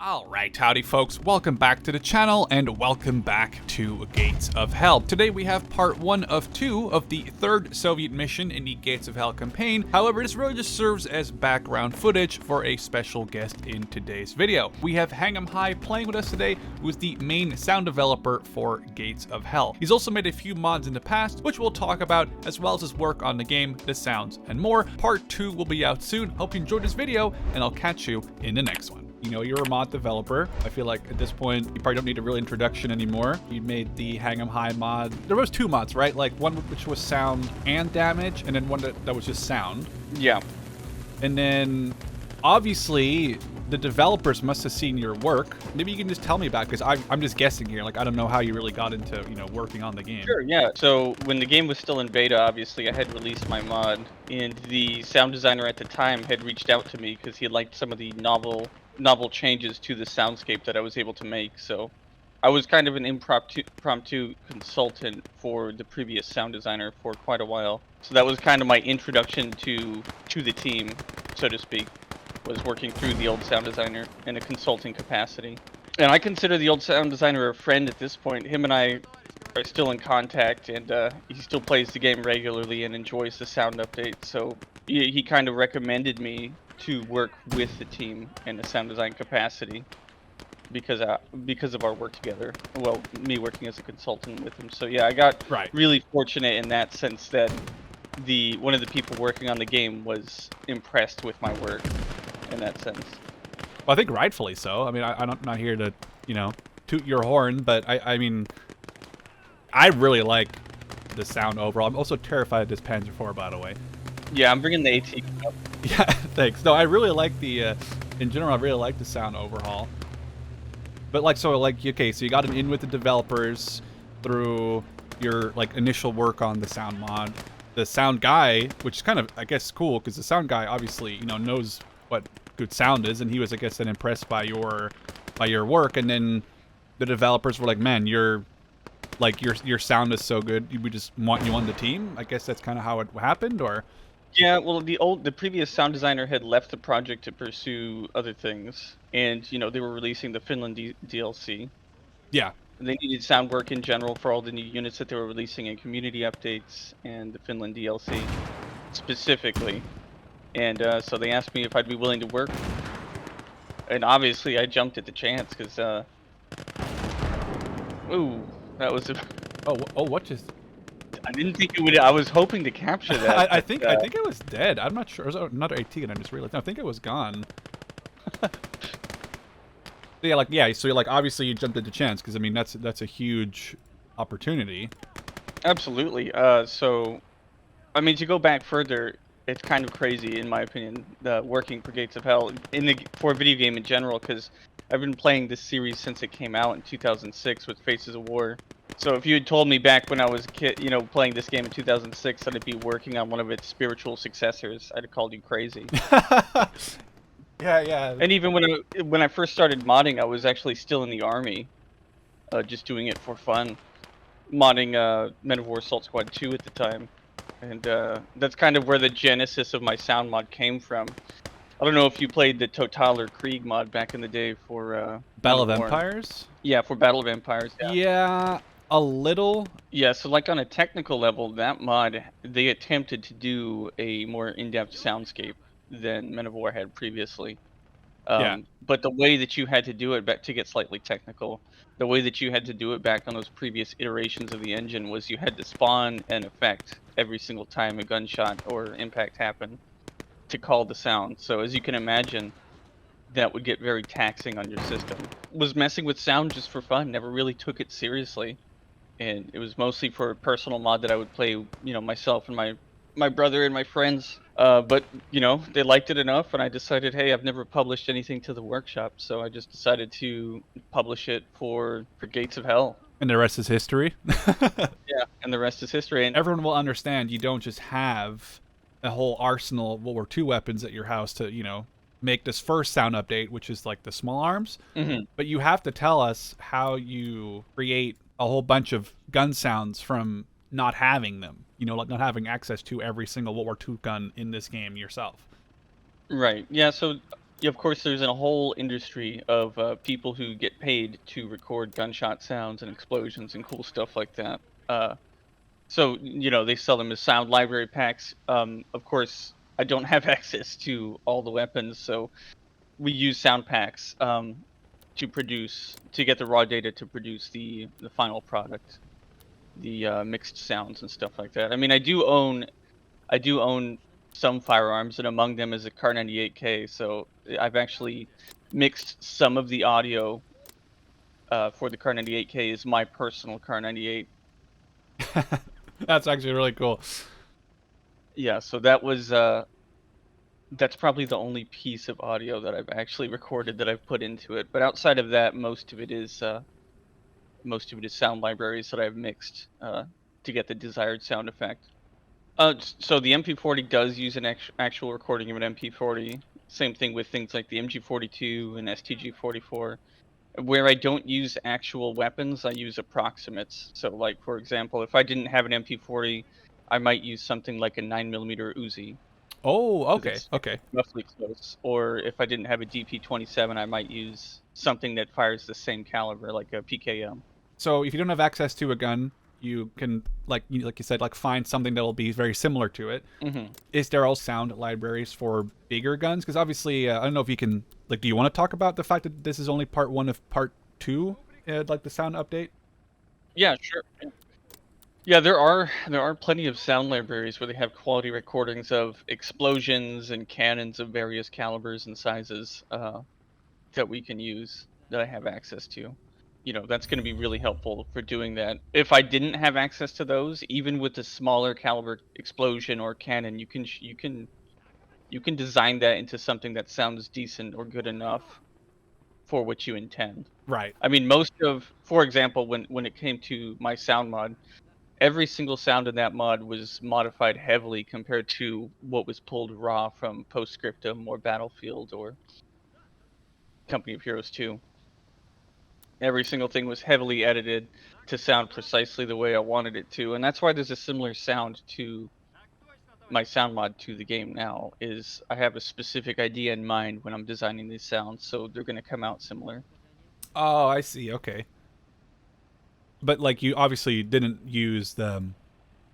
Alright, howdy folks, welcome back to the channel and welcome back to Gates of Hell. Today we have part 1 of 2 of the third Soviet mission in the Gates of Hell campaign. However, this really just serves as background footage for a special guest in today's video. We have HangEmHigh playing with us today, who is the main sound developer for Gates of Hell. He's also made a few mods in the past, which we'll talk about, as well as his work on the game, the sounds, and more. Part 2 will be out soon. Hope you enjoyed this video, and I'll catch you in the next one. You know, you're a mod developer. I feel like at this point, you probably don't need a real introduction anymore. You made the HangEmHigh mod. There was 2 mods, right? Like one which was sound and damage, and then one that was just sound. Yeah. And then, obviously, the developers must have seen your work. Maybe you can just tell me about it, because I'm just guessing here. Like, I don't know how you really got into, you know, working on the game. Sure, yeah. So when the game was still in beta, obviously, I had released my mod, and the sound designer at the time had reached out to me because he liked some of the novel changes to the soundscape that I was able to make. So I was kind of an impromptu consultant for the previous sound designer for quite a while. So that was kind of my introduction to the team, so to speak, was working through the old sound designer in a consulting capacity. And I consider the old sound designer a friend at this point. Him and I are still in contact, and he still plays the game regularly and enjoys the sound updates. So he kind of recommended me to work with the team in a sound design capacity because of our work together. Well, me working as a consultant with him. So yeah, I got really fortunate in that sense that one of the people working on the game was impressed with my work in that sense. Well, I think rightfully so. I mean, I'm not here to, you know, toot your horn, but I mean, I really like the sound overall. I'm also terrified of this Panzer IV, by the way. Yeah, I'm bringing the AT up. Yeah, thanks. No, I really like the, in general, I really like the sound overhaul. But like, so like, okay, so you got an in with the developers through your like initial work on the sound mod. The sound guy, which is kind of, I guess, cool, because the sound guy obviously, you know, knows what good sound is, and he was, I guess, then impressed by your work, and then the developers were like, man, your sound is so good, we just want you on the team. I guess that's kind of how it happened, or? Yeah, well, the previous sound designer had left the project to pursue other things, and you know they were releasing the Finland DLC. Yeah. They needed sound work in general for all the new units that they were releasing in community updates and the Finland DLC specifically. And so they asked me if I'd be willing to work, and obviously I jumped at the chance because ooh, that was a what just? I didn't think it would. I was hoping to capture that. I think it was dead. I'm not sure. It was another AT, and I just realized. No, I think it was gone. Yeah, so like obviously you jumped at the chance, because I mean that's a huge opportunity. Absolutely. So, I mean, to go back further, it's kind of crazy in my opinion, working for Gates of Hell for a video game in general, because I've been playing this series since it came out in 2006 with Faces of War. So if you had told me back when I was a kid, you know, playing this game in 2006, that I'd be working on one of its spiritual successors, I'd have called you crazy. Yeah. And even when I first started modding, I was actually still in the army, just doing it for fun, modding Men of War Assault Squad 2 at the time, and that's kind of where the genesis of my sound mod came from. I don't know if you played the Total or Krieg mod back in the day for Battle of Empires. Yeah, for Battle of Empires. Yeah, a little. Yeah, so like on a technical level, that mod, they attempted to do a more in-depth soundscape than Men of War had previously. But the way that you had to do it, back to get slightly technical, the way that you had to do it back on those previous iterations of the engine was you had to spawn an effect every single time a gunshot or impact happened to call the sound. So as you can imagine, that would get very taxing on your system. Was messing with sound just for fun, never really took it seriously. And it was mostly for a personal mod that I would play, you know, myself and my brother and my friends. But, you know, they liked it enough, and I decided, hey, I've never published anything to the workshop, so I just decided to publish it for Gates of Hell. And the rest is history. Yeah, and the rest is history. And everyone will understand you don't just have a whole arsenal of World War II weapons at your house to, you know, make this first sound update, which is like the small arms. Mm-hmm. But you have to tell us how you create a whole bunch of gun sounds from not having them, you know, like not having access to every single World War II gun in this game yourself. Right. Yeah, so Yeah, of course, there's a whole industry of people who get paid to record gunshot sounds and explosions and cool stuff like that. So, they sell them as sound library packs. Of course, I don't have access to all the weapons, so we use sound packs to get the raw data to produce the final product, the mixed sounds and stuff like that. I mean, I do own some firearms, and among them is a Kar 98K. So I've actually mixed some of the audio for the Kar 98K is my personal Kar 98. That's actually really cool. Yeah, so that's probably the only piece of audio that I've actually recorded that I've put into it. But outside of that, most of it is sound libraries that I've mixed to get the desired sound effect. So the MP40 does use an actual recording of an MP40. Same thing with things like the MG42 and STG44. Where I don't use actual weapons, I use approximates. So, like, for example, if I didn't have an MP40, I might use something like a 9mm Uzi. Oh, 'Cause okay, it's okay. roughly close. Or if I didn't have a DP27, I might use something that fires the same caliber, like a PKM. So if you don't have access to a gun, you can, like you said, like find something that'll be very similar to it. Mm-hmm. Is there also sound libraries for bigger guns? Because obviously, I don't know if you can, like, do you want to talk about the fact that this is only part 1 of part 2, like the sound update? Yeah, sure. Yeah, there are plenty of sound libraries where they have quality recordings of explosions and cannons of various calibers and sizes that we can use, that I have access to. That's going to be really helpful for doing that. If I didn't have access to those, even with the smaller caliber explosion or cannon, you can design that into something that sounds decent or good enough for what you intend. Right. I mean, for example, when it came to my sound mod, every single sound in that mod was modified heavily compared to what was pulled raw from Postscriptum or Battlefield or Company of Heroes 2. Every single thing was heavily edited to sound precisely the way I wanted it to, and that's why there's a similar sound to my sound mod to the game now. Is I have a specific idea in mind when I'm designing these sounds, so they're going to come out similar. Oh, I see. Okay. But like you obviously didn't use the.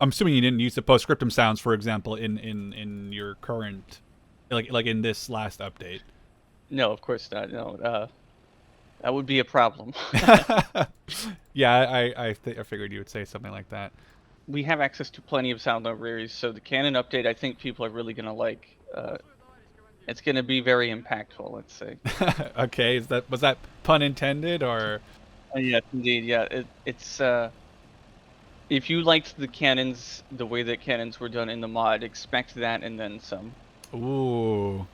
I'm assuming you didn't use the postscriptum sounds, for example, in your current, like in this last update. No, of course not. No, that would be a problem. Yeah, I figured you would say something like that. We have access to plenty of sound libraries, so the canon update I think people are really going to like. It's going to be very impactful, let's say. Okay, was that pun intended or? Yes, indeed. Yeah, it's if you liked the cannons the way that cannons were done in the mod, expect that and then some. Ooh.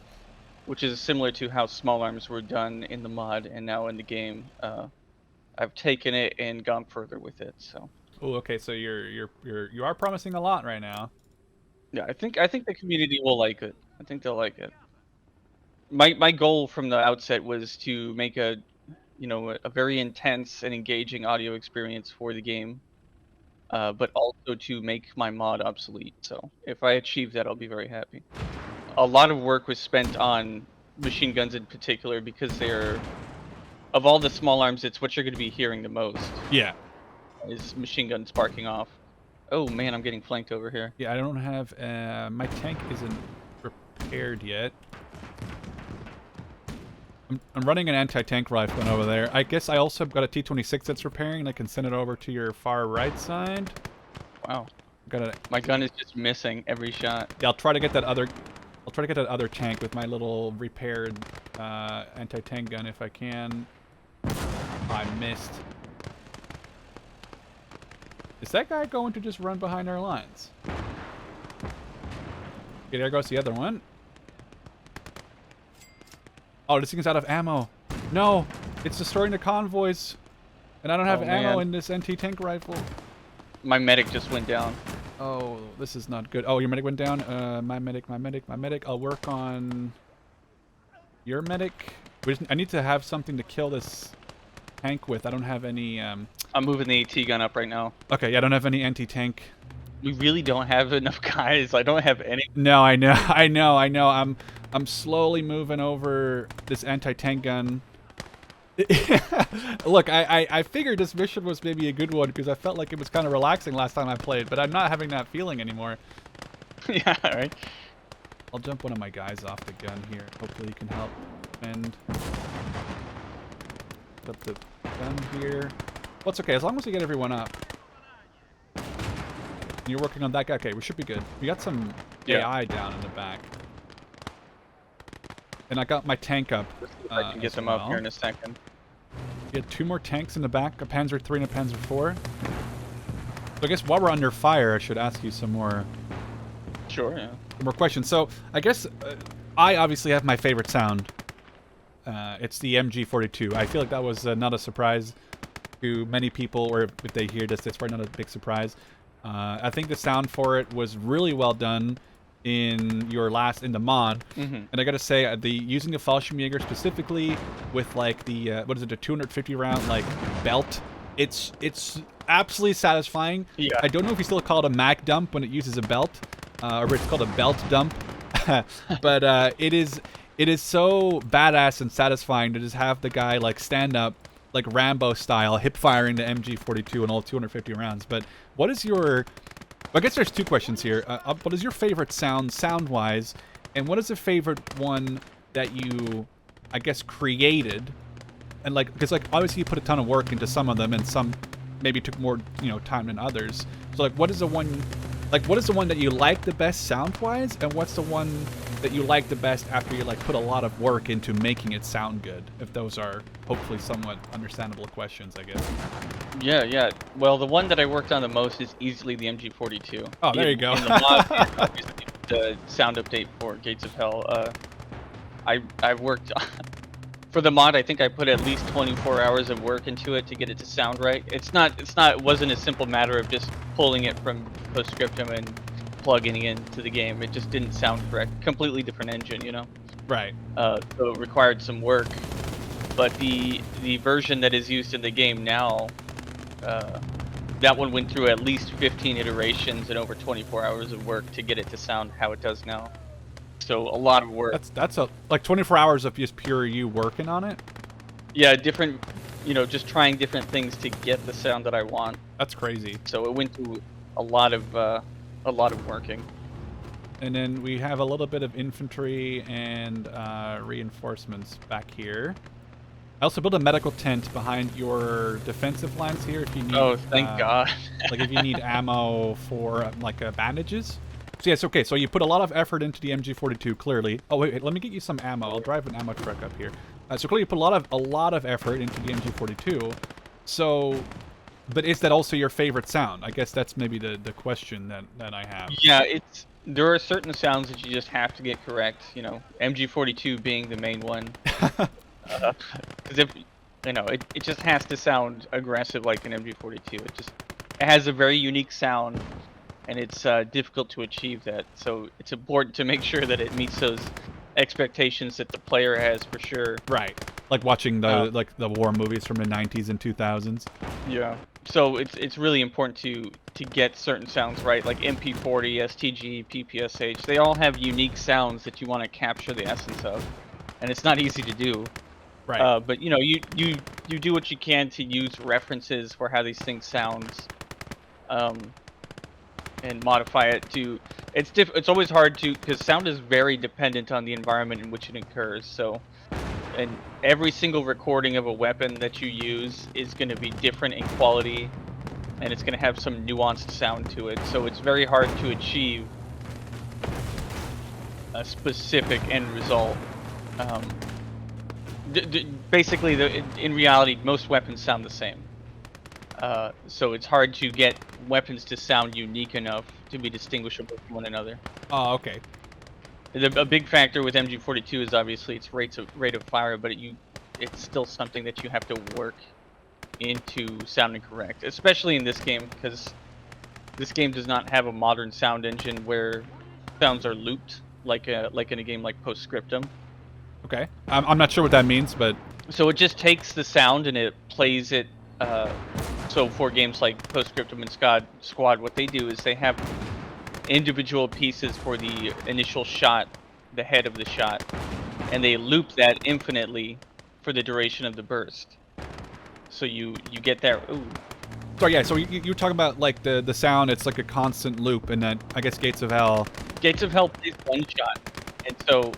Which is similar to how small arms were done in the mod and now in the game. I've taken it and gone further with it. So. Oh, okay. So you are promising a lot right now. Yeah, I think the community will like it. I think they'll like it. My goal from the outset was to make a very intense and engaging audio experience for the game, but also to make my mod obsolete. So if I achieve that, I'll be very happy. A lot of work was spent on machine guns in particular because of all the small arms, it's what you're going to be hearing the most. Yeah. Is machine guns sparking off. Oh man, I'm getting flanked over here. Yeah, I don't have my tank isn't repaired yet. I'm running an anti-tank rifle over there. I guess I also got a T-26 that's repairing, and I can send it over to your far right side. Wow. My gun is just missing every shot. Yeah, I'll try to get that other tank with my little repaired anti-tank gun if I can. Oh, I missed. Is that guy going to just run behind our lines? Okay, there goes the other one. Oh, this thing's out of ammo. No, it's destroying the convoys. And I don't have ammo in this anti-tank rifle. My medic just went down. Oh, this is not good. Oh, your medic went down? My medic. I'll work on your medic. I need to have something to kill this tank with. I don't have any... I'm moving the AT gun up right now. Okay, yeah, I don't have any anti-tank. We really don't have enough guys. I don't have any. No, I know. I'm slowly moving over this anti-tank gun. Look, I figured this mission was maybe a good one because I felt like it was kind of relaxing last time I played, but I'm not having that feeling anymore. Yeah, right. I'll jump one of my guys off the gun here. Hopefully you can help. And put the gun here. Well, it's okay, as long as we get everyone up. You're working on that guy. Okay, we should be good. We got some AI down in the back. And I got my tank up. I can get them up here in a second. You had 2 more tanks in the back, a Panzer III and a Panzer IV. So I guess while we're under fire, I should ask you some more. Sure, yeah. More questions. So I guess I obviously have my favorite sound. It's the MG42. I feel like that was not a surprise to many people, or if they hear this, it's probably not a big surprise. I think the sound for it was really well done in the mod. And I gotta say, using the Fallschirmjäger specifically with like the what is it, the 250 round like belt, it's absolutely satisfying. Yeah. I don't know if you still call it a mag dump when it uses a belt, or it's called a belt dump, but it is so badass and satisfying to just have the guy like stand up like Rambo style, hip firing the MG42 and all 250 rounds. But what is your... I guess there's 2 questions here. What is your favorite sound-wise, and what is the favorite one that you, I guess, created? And like, because like obviously you put a ton of work into some of them, and some maybe took more, time than others. So like, what is the one that you like the best sound-wise, and what's the one that you like the best after you like put a lot of work into making it sound good? If those are hopefully somewhat understandable questions, I guess. Yeah. Well, the one that I worked on the most is easily the MG42. Oh, there you go. In the mod, obviously, the sound update for Gates of Hell. I've worked for the mod. I think I put at least 24 hours of work into it to get it to sound right. It wasn't a simple matter of just pulling it from Postscriptum and plugging it into the game. It just didn't sound correct. Completely different engine, Right. So it required some work. But the version that is used in the game now, that one went through at least 15 iterations and over 24 hours of work to get it to sound how it does now. So a lot of work. That's like 24 hours of just pure you working on it? Yeah, different, just trying different things to get the sound that I want. That's crazy. So it went through a lot of working. And then we have a little bit of infantry and reinforcements back here. I also built a medical tent behind your defensive lines here if you need. Oh, thank God. Like if you need ammo for bandages. So yes, okay. So you put a lot of effort into the MG42, clearly. Oh wait, let me get you some ammo. I'll drive an ammo truck up here. So clearly you put a lot of effort into the MG42. So, but is that also your favorite sound? I guess that's maybe the question that I have. Yeah, there are certain sounds that you just have to get correct. MG42 being the main one. Because if it just has to sound aggressive like an MG42. It has a very unique sound, and it's difficult to achieve that. So it's important to make sure that it meets those expectations that the player has for sure. Right. Like watching the war movies from the 90s and 2000s. Yeah. So it's really important to get certain sounds right, like MP40, STG, PPSH. They all have unique sounds that you want to capture the essence of, and it's not easy to do. Right. But you do what you can to use references for how these things sound, and modify it to. It's always hard to, because sound is very dependent on the environment in which it occurs. So, and every single recording of a weapon that you use is going to be different in quality, and it's going to have some nuanced sound to it. So it's very hard to achieve a specific end result. Basically, in reality, most weapons sound the same. So it's hard to get weapons to sound unique enough to be distinguishable from one another. Oh, okay. A big factor with MG42 is obviously its rate of fire, but it's still something that you have to work into sounding correct, especially in this game, because this game does not have a modern sound engine where sounds are looped like in a game like Postscriptum. Okay. I'm not sure what that means, but... So it just takes the sound and it plays it. So for games like Postscriptum and Squad, what they do is they have individual pieces for the initial shot the head of the shot, and they loop that infinitely for the duration of the burst. So you get that. Ooh. So yeah, so you were talking about like the sound. It's like a constant loop, and then I guess Gates of Hell. Gates of Hell plays one shot, and so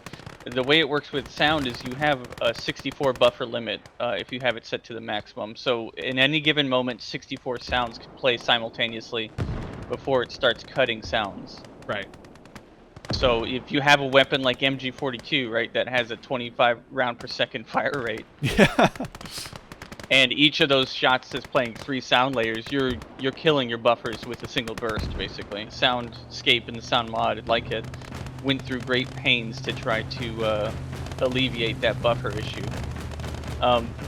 the way it works with sound is you have a 64 buffer limit if you have it set to the maximum. So in any given moment, 64 sounds can play simultaneously before it starts cutting sounds. Right. So if you have a weapon like MG42, right, that has a 25 round per second fire rate, Yeah. and each of those shots is playing 3 sound layers, you're killing your buffers with a single burst, basically. Soundscape and the sound mod, like it, went through great pains to try to alleviate that buffer issue.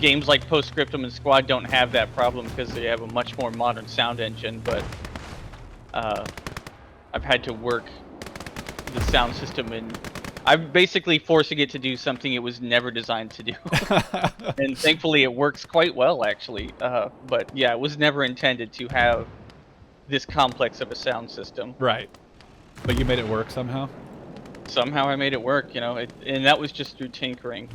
Games like Postscriptum and Squad don't have that problem because they have a much more modern sound engine, but I've had to work the sound system, and I'm basically forcing it to do something it was never designed to do. And thankfully it works quite well, actually. But yeah, it was never intended to have this complex of a sound system. Right. But you made it work somehow? Somehow I made it work, you know, and that was just through tinkering.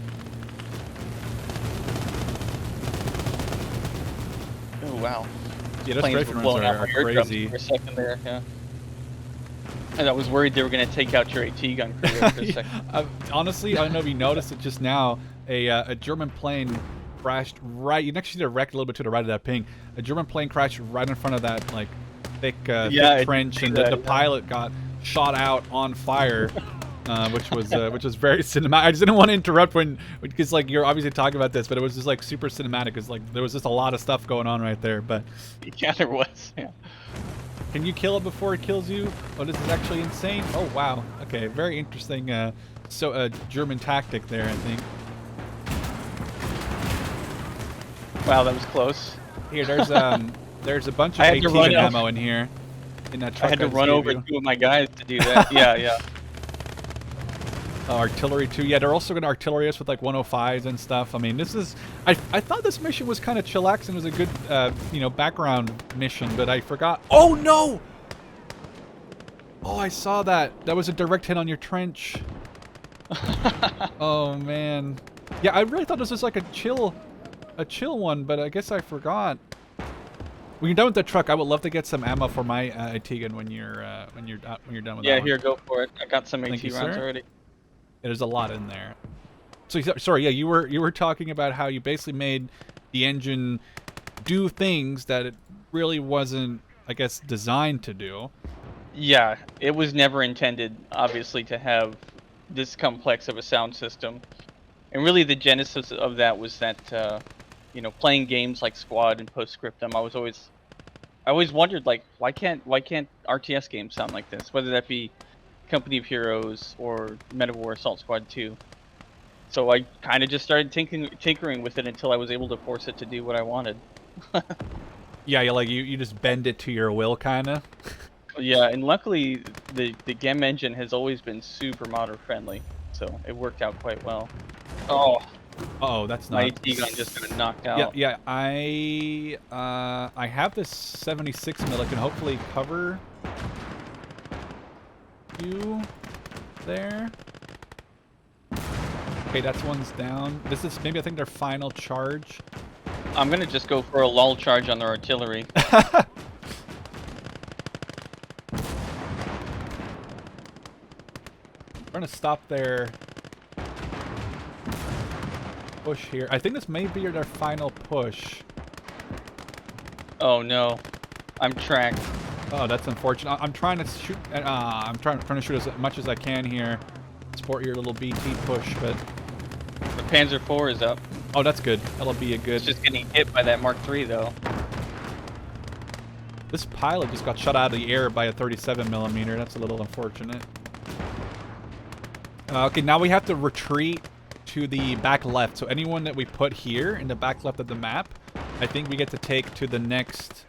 Oh wow. Yeah, those Planes strafing were blowing runs out are my eardrums crazy. for a second there, yeah. And I was worried they were going to take out your AT gun crew there for a second. Honestly, I don't know if you noticed it just now. A German plane crashed right. You can actually see the wreck a little bit to the right of that ping. A German plane crashed right in front of that like thick trench, and the pilot got shot out on fire, which was very cinematic. I just didn't want to interrupt because like you're obviously talking about this, but it was just like super cinematic because like there was just a lot of stuff going on right there. But yeah, there was. Yeah. Can you kill it before it kills you? Oh, this is actually insane. Oh wow. Okay, very interesting. German tactic there, I think. Wow, that was close. Here, there's a bunch of AT gun ammo in here. In that truck. I had to run over 2 of my guys to do that. Yeah. Artillery too. Yeah, they're also going to artillery us with like 105s and stuff. I mean, this is. I thought this mission was kind of chillax and was a good, background mission, but I forgot. Oh no! Oh, I saw that. That was a direct hit on your trench. Oh man. Yeah, I really thought this was like a chill one, but I guess I forgot. When you're done with the truck, I would love to get some ammo for my AT gun when you're done with that one. Yeah, here, go for it. I got some AT you, rounds sir. already. There's a lot in there. So sorry, yeah, you were talking about how you basically made the engine do things that it really wasn't, I guess, designed to do. Yeah, it was never intended, obviously, to have this complex of a sound system. And really, the genesis of that was that, playing games like Squad and Postscriptum, I always wondered, like, why can't RTS games sound like this? Whether that be Company of Heroes or Men of War Assault Squad 2. So I kind of just started tinkering with it until I was able to force it to do what I wanted. Yeah, you just bend it to your will, kind of. Yeah, and luckily the GEM engine has always been super modder friendly, so it worked out quite well. Oh, that's my not. AT gun just got knocked out. Yeah. I have this 76 mil that can hopefully cover you there. Okay, that's one's down. This is maybe, I think, their final charge. I'm gonna just go for a lull charge on their artillery. We're gonna stop their push here. I think this may be their final push. Oh no, I'm tracked. Oh, that's unfortunate. I'm trying to shoot. I'm trying to shoot as much as I can here. Support your little BT push, but The Panzer IV is up. oh, that's good. That'll be a good. It's just getting hit by that Mark III though. This pilot just got shot out of the air by a 37mm. That's a little unfortunate. Okay, now we have to retreat to the back left. So anyone that we put here in the back left of the map, I think we get to take to the next